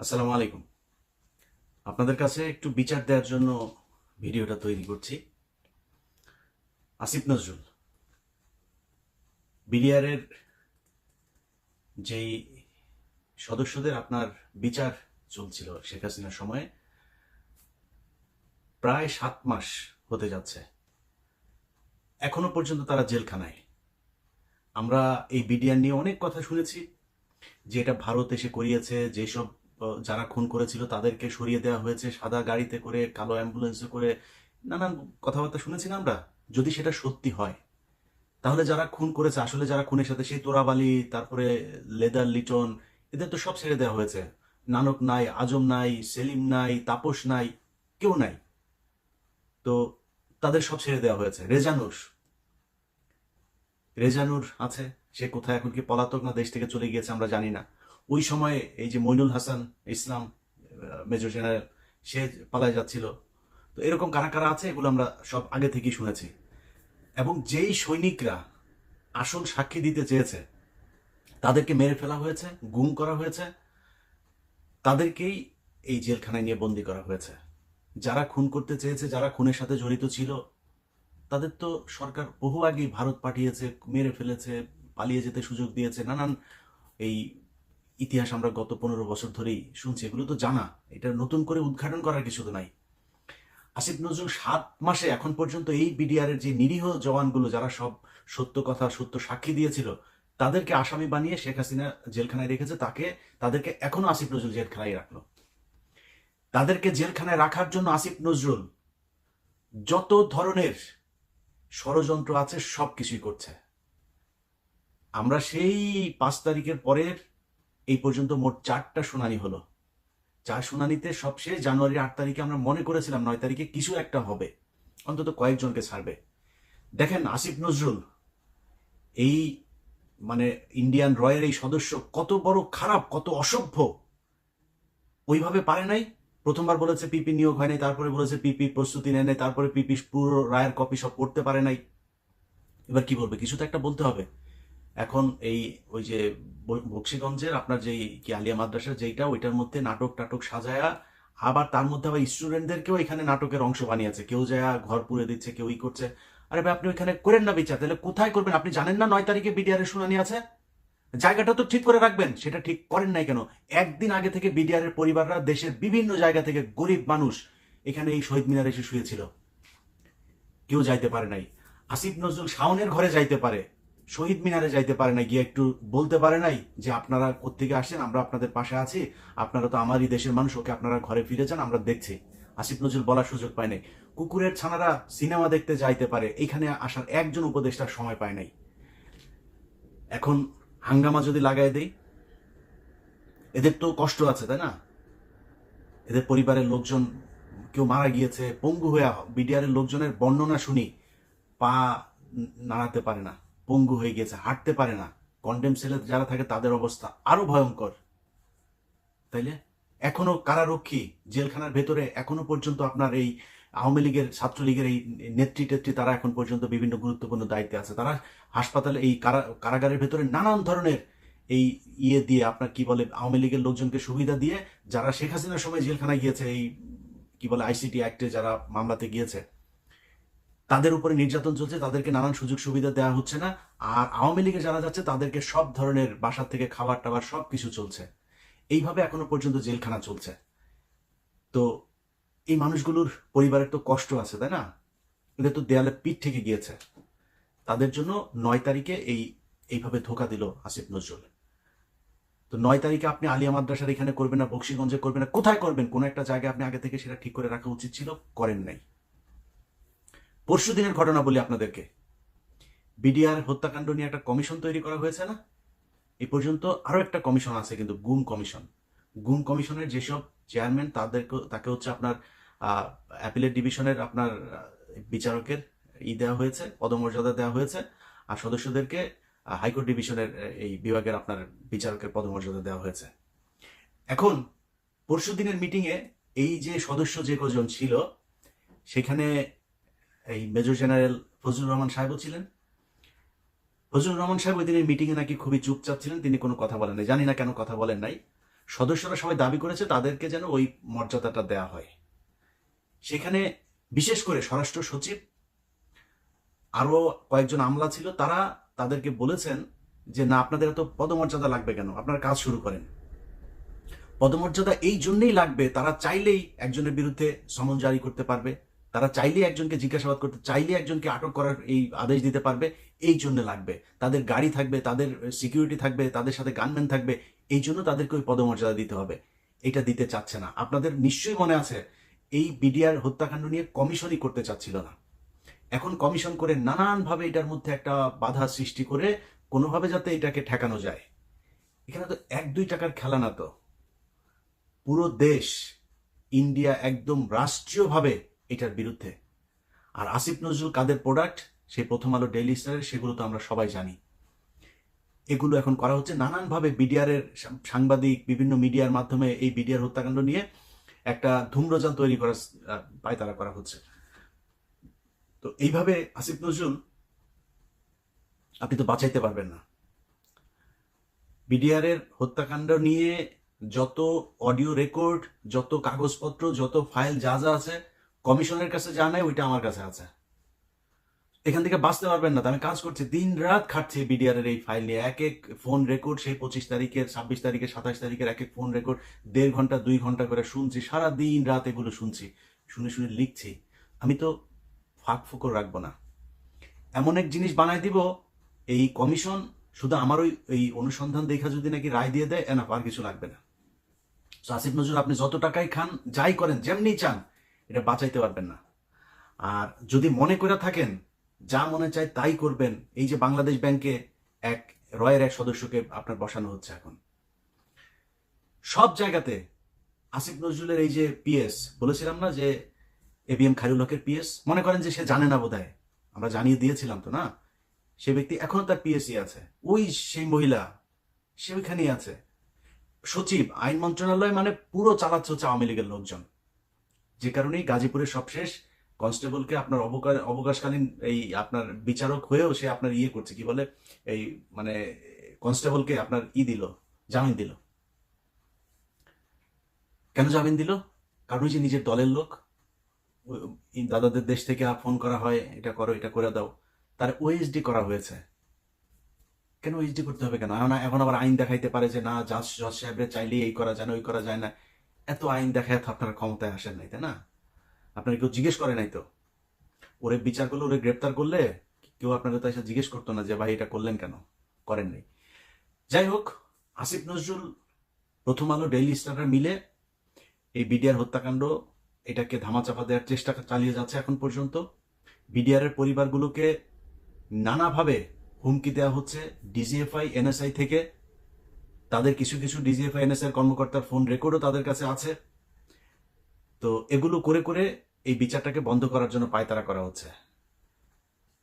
আসসালামু আলাইকুম। আপনাদের কাছে একটু বিচার দেওয়ার জন্য ভিডিওটা তৈরি করছি। আসিফ নজরুল বিডিআরের যেই সদস্যদের আপনার বিচার চলছিল শেখ হাসিনার সময়ে, প্রায় 7 মাস হতে যাচ্ছে, এখনো পর্যন্ত তারা জেলখানায়। আমরা এই বিডিআর নিয়ে অনেক কথা শুনেছি যে এটা ভারত এসে করিয়েছে, যেসব যারা খুন করেছিল তাদেরকে সরিয়ে দেওয়া হয়েছে, সাদা গাড়িতে করে কালো অ্যাম্বুলেন্সে করে নানান কথাবার্তা শুনেছি না আমরা। যদি সেটা সত্যি হয়, তাহলে যারা খুন করেছে, আসলে যারা খুনের সাথে, সেই তোরাবালি, তারপরে লেদার লিটন, এদের তো সব ছেড়ে দেওয়া হয়েছে। নানক নাই, আজম নাই, সেলিম নাই, তাপস নাই, কেউ নাই। তো তাদের সব ছেড়ে দেওয়া হয়েছে। রেজানুর আছে, সে কোথায় এখন? কি পলাতক না দেশ থেকে চলে গিয়েছে আমরা জানি না। ওই সময়ে এই যে মইনুল হাসান ইসলাম, মেজর জেনারেল, সে পালায় যাচ্ছিল। তো এরকম কারা কারা আছে এগুলো আমরা সব আগে থেকেই শুনেছি। এবং যেই সৈনিকরা আসল সাক্ষী দিতে চেয়েছে তাদেরকে মেরে ফেলা হয়েছে, গুম করা হয়েছে, তাদেরকেই এই জেলখানায় নিয়ে বন্দি করা হয়েছে। যারা খুন করতে চেয়েছে, যারা খুনের সাথে জড়িত ছিল, তাদের তো সরকার বহু আগেই ভারত পাঠিয়েছে, মেরে ফেলেছে, পালিয়ে যেতে সুযোগ দিয়েছে। নানান এই ইতিহাস আমরা গত 15 বছর ধরেই শুনছি, এগুলো তো জানা, এটা নতুন করে উদ্ঘাটন করার কিছু তো নাই। আসিফ নজরুল 7 মাসে এখন পর্যন্ত এই বিডিআর এর যে নিরীহ জওয়ানগুলো, যারা সব সত্য কথা, সত্য সাক্ষী দিয়েছিল, তাদেরকে আসামি বানিয়ে শেখ হাসিনা জেলখানায় রেখেছে। তাদেরকে এখনো আসিফ নজরুল জেলখানায় রাখলো। তাদেরকে জেলখানায় রাখার জন্য আসিফ নজরুল যত ধরনের ষড়যন্ত্র আছে সব কিছুই করছে। আমরা সেই 5 তারিখের পরের এই পর্যন্ত মোট 4টা শুনানি হলো। 4 শুনানিতে সবশেষ জানুয়ারির 8 তারিখে আমরা মনে করেছিলাম 9 তারিখে কিছু একটা হবে, অন্তত কয়েকজনকে ছাড়বে। দেখেন আসিফ নজরুল এই মানে ইন্ডিয়ান রয়ের এই সদস্য কত বড় খারাপ, কত অসভ্য। ওইভাবে পারে নাই। প্রথমবার বলেছে পিপি নিয়োগ হয় নাই, তারপরে বলেছে পিপি প্রস্তুতি নেয় নাই, তারপরে পিপি পুরো রায়ের কপি সব পড়তে পারে নাই। এবার কি বলবে? কিছু তো একটা বলতে হবে। এখন এই ওই যে বক্সিগঞ্জের আপনার যেই কি আলিয়া মাদ্রাসা যেইটা, ওইটার মধ্যে নাটক টাটক সাজায়া, আবার তার মধ্যে আবার স্টুডেন্টদেরকেও এখানে নাটকের অংশ বানিয়েছে। কেউ যায় ঘর পুড়ে দিচ্ছে, কেউ করছে। আরে ভাই, আপনি ওইখানে করেন না বিচার, তাহলে কোথায় করবেন? আপনি জানেন না 9 তারিখে বিডিআর এর শুনানি আছে? জায়গাটা তো ঠিক করে রাখবেন, সেটা ঠিক করেন নাই কেন? একদিন আগে থেকে বিডিআর এর পরিবাররা দেশের বিভিন্ন জায়গা থেকে গরিব মানুষ এখানে এই শহীদ মিনারে এসে শুয়েছিল, কেউ যাইতে পারে নাই। আসিফ নজরুল শাওনের ঘরে যাইতে পারে, শহীদ মিনারে যাইতে পারে না, গিয়ে একটু বলতে পারে নাই যে আপনারা কোত্থেকে আসেন, আমরা আপনাদের পাশে আছি, আপনারা তো আমারই দেশের মানুষ, ওকে আপনারা ঘরে ফিরে যান, আমরা দেখছি। আসিফ নজরুল বলার সুযোগ পায় নাই। কুকুরের ছানারা সিনেমা দেখতে যাইতে পারে, এইখানে আসার একজন উপদেষ্টার সময় পায় নাই। এখন হাঙ্গামা যদি লাগাই দেই, এদের তো কষ্ট আছে, তাই না? এদের পরিবারের লোকজন, কেউ মারা গিয়েছে, পঙ্গু হয়ে, বিডিআর এর লোকজনের বর্ণনা শুনি, পা নাড়াতে পারে না, পঙ্গু হয়ে গেছে, হাঁটতে পারে না। কন্ডেম সেলে যারা থাকে তাদের অবস্থা আরো ভয়ঙ্কর। তাইলে এখনো কারারক্ষী জেলখানার ভেতরে, এখনো পর্যন্ত আপনার এই আওয়ামী লীগের, ছাত্রলীগের এই নেত্রী টেত্রী, তারা এখন পর্যন্ত বিভিন্ন গুরুত্বপূর্ণ দায়িত্বে আছে। তারা হাসপাতালে, এই কারাগারের ভেতরে নানান ধরনের এই দিয়ে আপনার কি বলে, আওয়ামী লীগের লোকজনকে সুবিধা দিয়ে, যারা শেখ হাসিনার সময় জেলখানায় গিয়েছে, এই কি বলে আইসিটি অ্যাক্টে যারা মামলাতে গিয়েছে, তাদের উপরে নির্যাতন চলছে, তাদেরকে নানান সুযোগ সুবিধা দেওয়া হচ্ছে না। আর আওয়ামী লীগে যারা যাচ্ছে তাদেরকে সব ধরনের বাসা থেকে খাবার টাবার সব কিছু চলছে। এইভাবে এখনো পর্যন্ত জেলখানা চলছে। তো এই মানুষগুলোর পরিবারের তো কষ্ট আছে, তাই না? এদের তো দেয়ালে পিঠ থেকে গিয়েছে। তাদের জন্য 9 তারিখে এইভাবে ধোকা দিল আসিফ নজরুল। তো 9 তারিখে আপনি আলিয়া মাদ্রাসার এখানে করবেন না, বক্সিগঞ্জে করবেন না, কোথায় করবেন? কোন একটা জায়গায় আপনি আগে থেকে সেটা ঠিক করে রাখা উচিত ছিল, করেন নাই। পরশু দিনের ঘটনা বলি আপনাদেরকে। বিডিআর হত্যাকাণ্ড নিয়ে একটা কমিশন তৈরি করা হয়েছে না? এই পর্যন্ত আরো একটা কমিশন আছে, কিন্তু গুম কমিশন। গুম কমিশনের যেসব চেয়ারম্যান, তাকে হচ্ছে আপনার অ্যাপিলেট ডিভিশনের আপনার বিচারকের দেওয়া হয়েছে, পদমর্যাদা দেওয়া হয়েছে। আর সদস্যদেরকে হাইকোর্ট ডিভিশনের এই বিভাগের আপনার বিচারকের পদমর্যাদা দেওয়া হয়েছে। এখন পরশু দিনের মিটিং এ এই যে সদস্য যে কজন ছিল, সেখানে এই মেজর জেনারেল ফজলুর রহমান সাহেবও ছিলেন। ফজলুর রহমান সাহেব ওই দিনের মিটিংয়ে নাকি খুবই চুপচাপ ছিলেন, তিনি কোনো কথা বলেন নাই। জানি না কেন কথা বলেন নাই। সদস্যরা সবাই দাবি করেছে তাদেরকে যেন ওই মর্যাদাটা দেয়া হয়। সেখানে বিশেষ করে স্বরাষ্ট্র সচিব আরো কয়েকজন আমলা ছিল, তারা তাদেরকে বলেছেন যে না, আপনাদের এত পদমর্যাদা লাগবে কেন, আপনারা কাজ শুরু করেন। পদমর্যাদা এই জন্যই লাগবে, তারা চাইলেই একজনের বিরুদ্ধে সমন জারি করতে পারবে, তারা চাইলেই একজনকে জিজ্ঞাসাবাদ করতে, চাইলে একজনকে আটক করার এই আদেশ দিতে পারবে। এই জন্য লাগবে, তাদের গাড়ি থাকবে, তাদের সিকিউরিটি থাকবে, তাদের সাথে গানম্যান থাকবে, এই জন্য তাদেরকে ওই পদমর্যাদা দিতে হবে। এটা দিতে চাচ্ছে না। আপনাদের নিশ্চয়ই মনে আছে, এই বিডিআর হত্যাকাণ্ড নিয়ে কমিশনই করতে চাচ্ছিল না। এখন কমিশন করে নানানভাবে এটার মধ্যে একটা বাধা সৃষ্টি করে কোনোভাবে যাতে এটাকে ঠেকানো যায়। এখানে তো 1-2 টাকার খেলা না, তো পুরো দেশ, ইন্ডিয়া একদম রাষ্ট্রীয়ভাবে এটার বিরুদ্ধে। আর আসিফ নজরুল কাদের প্রোডাক্ট, সেই প্রথম আলো, ডেইলি স্টারের, সেগুলো তো আমরা সবাই জানি। এগুলো এখন করা হচ্ছে নানানভাবে, বিডিআর এর সাংবাদিক বিভিন্ন মিডিয়ার মাধ্যমে এই বিডিআর হত্যাকাণ্ড নিয়ে একটা ধূম্রজাল তৈরি করার পায়তারা করা হচ্ছে। তো এইভাবে আসিফ নজরুল আপনি তো বাঁচাইতে পারবেন না। বিডিআর এর হত্যাকাণ্ড নিয়ে যত অডিও রেকর্ড, যত কাগজপত্র, যত ফাইল যা যা আছে, কমিশনের কাছে যা নাই ওইটা আমার কাছে আছে। এখান থেকে বাঁচতে পারবেন না। আমি কাজ করছি, দিন রাত খাটছি বিডিআর এর এই ফাইল নিয়ে। এক এক ফোন রেকর্ড, সেই 25 তারিখের, 26 তারিখের, 27 তারিখের এক এক ফোন রেকর্ড 1.5 ঘন্টা 2 ঘন্টা করে শুনছি, সারা দিন রাত এগুলো শুনছি, শুনে শুনে লিখছি। আমি তো ফাঁক ফোকর রাখবো না, এমন এক জিনিস বানাই দিব এই কমিশন শুধু আমার ওই অনুসন্ধান দেখা যদি নাকি রায় দিয়ে দেয়, এনা আর কিছু লাগবে না। তো আসিফ নজরুল আপনি যত টাকাই খান, যাই করেন, যেমনি চান, এটা বাঁচাইতে পারবেন না। আর যদি মনে করে থাকেন যা মনে চায় তাই করবেন, এই যে বাংলাদেশ ব্যাংকে রয়ের এক সদস্যকে আপনার বসানো হচ্ছে এখন, সব জায়গাতে আসিফ নজরুলের এই যে পিএস, বলেছিলাম না যে এবিএম খায়রুল হকের পিএস, মনে করেন যে সে জানে না বোধহয়, আমরা জানিয়ে দিয়েছিলাম তো না, সে ব্যক্তি এখনো তার পিএসসি আছে, ওই সেই মহিলা সে ওইখানেই আছে। সচিব আইন মন্ত্রণালয় মানে পুরো চালাচ্ছে হচ্ছে আওয়ামী লীগের লোকজন, যে কারণেই গাজীপুরের সবশেষ কনস্টেবলকে আপনার অবকাশকালীন এই আপনার বিচারক হয়েও সে আপনার ইয়ে করছে, কি বলে, এই মানে কনস্টেবলকে আপনার দিল, জামিন দিল। কেন জামিন দিল? কারণ ওই যে নিজের দলের লোক, দাদাদের দেশ থেকে ফোন করা হয়, এটা করো, এটা করে দাও, তার ওএসডি করা হয়েছে। কেন ওএসডি করতে হবে কেন? এখন আবার আইন দেখাইতে পারে যে না, জজ সাহেবের চাইলেই এই করা যায় না, ওই করা যায় না। এত আইন দেখায় তো আপনার ক্ষমতায় আসেন নাই, তাই না? আপনার কেউ জিজ্ঞেস করে নাই তো। ওরে বিচার করলে, ওরে গ্রেপ্তার করলে কেউ আপনাকে তো এসে জিজ্ঞেস করতো না যে ভাই এটা করলেন কেন, করেন নাই। যাই হোক, আসিফ নজরুল, প্রথম আলো, ডেইলি স্টার মিলে এই বিডিআর হত্যাকাণ্ড এটাকে ধামাচাপা দেওয়ার চেষ্টা চালিয়ে যাচ্ছে এখন পর্যন্ত। বিডিআর এর পরিবারগুলোকে নানাভাবে হুমকি দেওয়া হচ্ছে ডিজিএফআই, এনএসআই থেকে। তাদের কিছু কিছু ডিজিএফআই, এনএসআই কর্মকর্তার ফোন রেকর্ডও তাদের কাছে আছে। তো এগুলো করে করে এই বিচারটাকে বন্ধ করার জন্য পায়তারা করা হচ্ছে।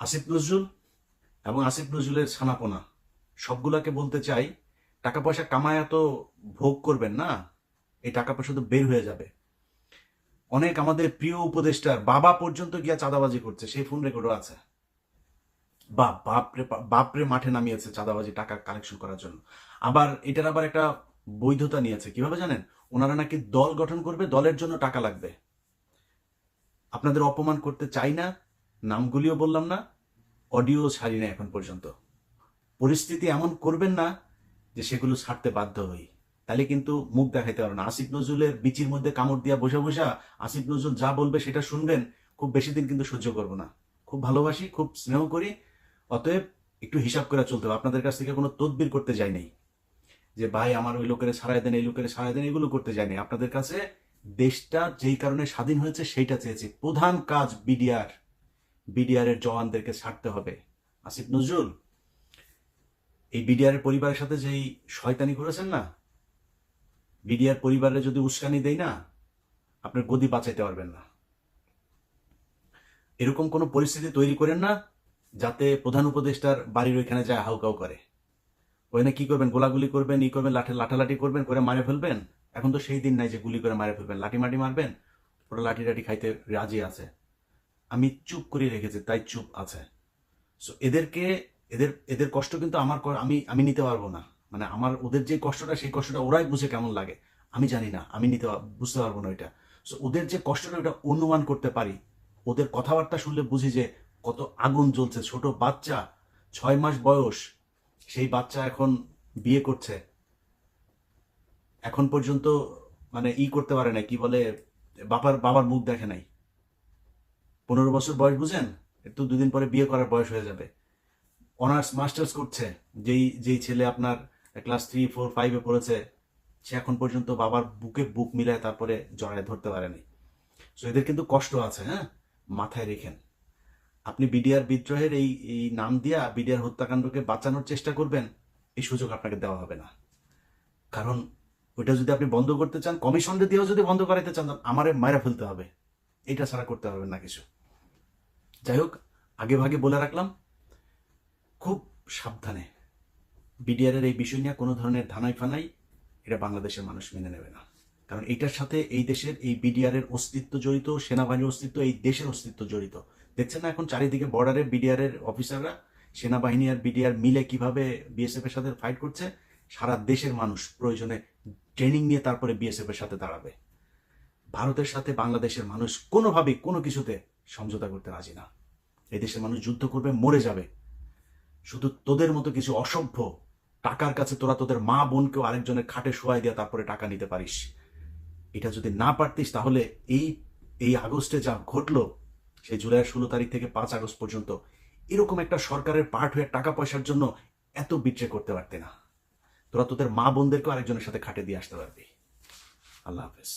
আসিফ নজরুল এবং আসিফ নজরুলের ছানাপোনা সবগুলাকে বলতে চাই, টাকা পয়সা কামায় তো ভোগ করবেন না, এই টাকা পয়সা তো বের হয়ে যাবে। অনেক আমাদের প্রিয় উপদেষ্টার বাবা পর্যন্ত গিয়া চাঁদাবাজি করছে, সেই ফোন রেকর্ডও আছে। বাপরে মাঠে নামিয়েছে চাঁদাবাজি টাকা কালেকশন করার জন্য। আবার এটার আবার একটা বৈধতা নিয়েছে, কিভাবে জানেন? ওনারা নাকি দল গঠন করবে, দলের জন্য টাকা লাগবে। আপনাদের অপমান করতে চাই না, নামগুলিও বললাম না, অডিও ছাড়ি না এখন পর্যন্ত। পরিস্থিতি এমন করবেন না যে সেগুলো ছাড়তে বাধ্য হই, তাহলে কিন্তু মুখ দেখাইতে পারবো না। আসিফ নজরুলের বিচির মধ্যে কামড় দিয়া বসে বসে আসিফ নজরুল যা বলবে সেটা শুনবেন, খুব বেশি দিন কিন্তু সহ্য করবো না। খুব ভালোবাসি, খুব স্নেহ করি, অতএব একটু হিসাব করে চলতে হবে। আপনাদের কাছ থেকে কোনো তদবির করতে যাই নাই যে ভাই আমার ওই লোকের ছাড়াই দেন, এই লোকের ছাড়াই দেন, এগুলো করতে যায়নি। আপনাদের কাছে দেশটা যেই কারণে স্বাধীন হয়েছে সেইটা চেয়েছি। প্রধান কাজ বিডিআর এর জওয়ানদেরকে ছাড়তে হবে। আসিফ নজরুল এই বিডিআর এর পরিবারের সাথে যেই শয়তানি করেছেন না, বিডিআর পরিবারে যদি উস্কানি দেয় না, আপনার গদি বাঁচাইতে পারবেন না। এরকম কোনো পরিস্থিতি তৈরি করেন না যাতে প্রধান উপদেষ্টার বাড়ির ওইখানে যায় হাউকাউ করে। ওখানে কি করবেন? গোলাগুলি করবেন, করবেন, লাঠালাঠি করবেন, করে মারে ফেলবেন। এখন তো সেই দিন নাই যে গুলি করে মারে ফেলবেন, লাঠি মাটি মারবেন। ওরা লাঠি টাঠি খাইতে রাজি আছে। আমি চুপ করে রেখেছি, তাই চুপ আছে। সো এদের কষ্ট কিন্তু আমি নিতে পারবো না। মানে আমার ওদের যে কষ্টটা, সেই কষ্টটা ওরাই বুঝে কেমন লাগে। আমি জানি না, আমি বুঝতে পারবো না ওইটা। সো ওদের যে কষ্টটা ওটা অনুমান করতে পারি। ওদের কথাবার্তা শুনলে বুঝি যে কত আগুন জ্বলছে। ছোট বাচ্চা, 6 মাস বয়স, সেই বাচ্চা এখন বিয়ে করছে, এখন পর্যন্ত মানে করতে পারে না, কি বলে, বাবার মুখ দেখে নাই। 15 বছর বয়স, বুঝেন? একটু 2 দিন পরে বিয়ে করার বয়স হয়ে যাবে। অনার্স মাস্টার্স করছে। যেই যেই ছেলে আপনার ক্লাস 3, 4, 5-এ পড়েছে, সে এখন পর্যন্ত বাবার বুকে বুক মিলায় তারপরে জড়ায় ধরতে পারেনি। সো এদের কিন্তু কষ্ট আছে, হ্যাঁ, মাথায় রেখেন। আপনি বিডিআর বিদ্রোহের এই এই নাম দিয়া বিডিআর হত্যাকাণ্ডকে বাঁচানোর চেষ্টা করবেন, এই সুযোগ আপনাকে দেওয়া হবে না। কারণ ওইটা যদি আপনি বন্ধ করতে চান, কমিশনটা দিয়েও যদি বন্ধ করাইতে চান, আমারে মায়েরা ফেলতে হবে। এটা ছাড়া করতে পারবেন না কিছু। যাই হোক, আগে ভাগে বলে রাখলাম, খুব সাবধানে। বিডিআরের এই বিষয় নিয়ে কোনো ধরনের ধানাই ফানাই এটা বাংলাদেশের মানুষ মেনে নেবে না। কারণ এইটার সাথে এই দেশের এই বিডিআরের অস্তিত্ব জড়িত, সেনাবাহিনীর অস্তিত্ব, এই দেশের অস্তিত্ব জড়িত। দেখছেন না এখন চারিদিকে বর্ডারে বিডিআরের অফিসাররা, সেনাবাহিনী আর বিডিআর মিলে কিভাবে বিএসএফ এর সাথে ফাইট করছে। সারা দেশের মানুষ প্রয়োজনে ট্রেনিং নিয়ে তারপরে বিএসএফ এর সাথে দাঁড়াবে। ভারতের সাথে বাংলাদেশের মানুষ কোনোভাবেই কোনো কিছুতে সমঝোতা করতে রাজি না। এই দেশের মানুষ যুদ্ধ করবে, মরে যাবে। শুধু তোদের মতো কিছু অসভ্য টাকার কাছে তোরা তোদের মা বোনকেও আরেকজনের খাটে শোয়াই দিয়ে তারপরে টাকা নিতে পারিস। এটা যদি না পারতিস, তাহলে এই এই আগস্টে যা ঘটলো, সেই জুলাইয়ের 16 তারিখ থেকে 5 আগস্ট পর্যন্ত, এরকম একটা সরকারের পার্ট হয়ে টাকা পয়সার জন্য এত বিট্রে করতে পারতি না। তোরা তোদের মা বোনদেরকেও আরেকজনের সাথে খাটে দিয়ে আসতে পারবি। আল্লাহ হাফেজ।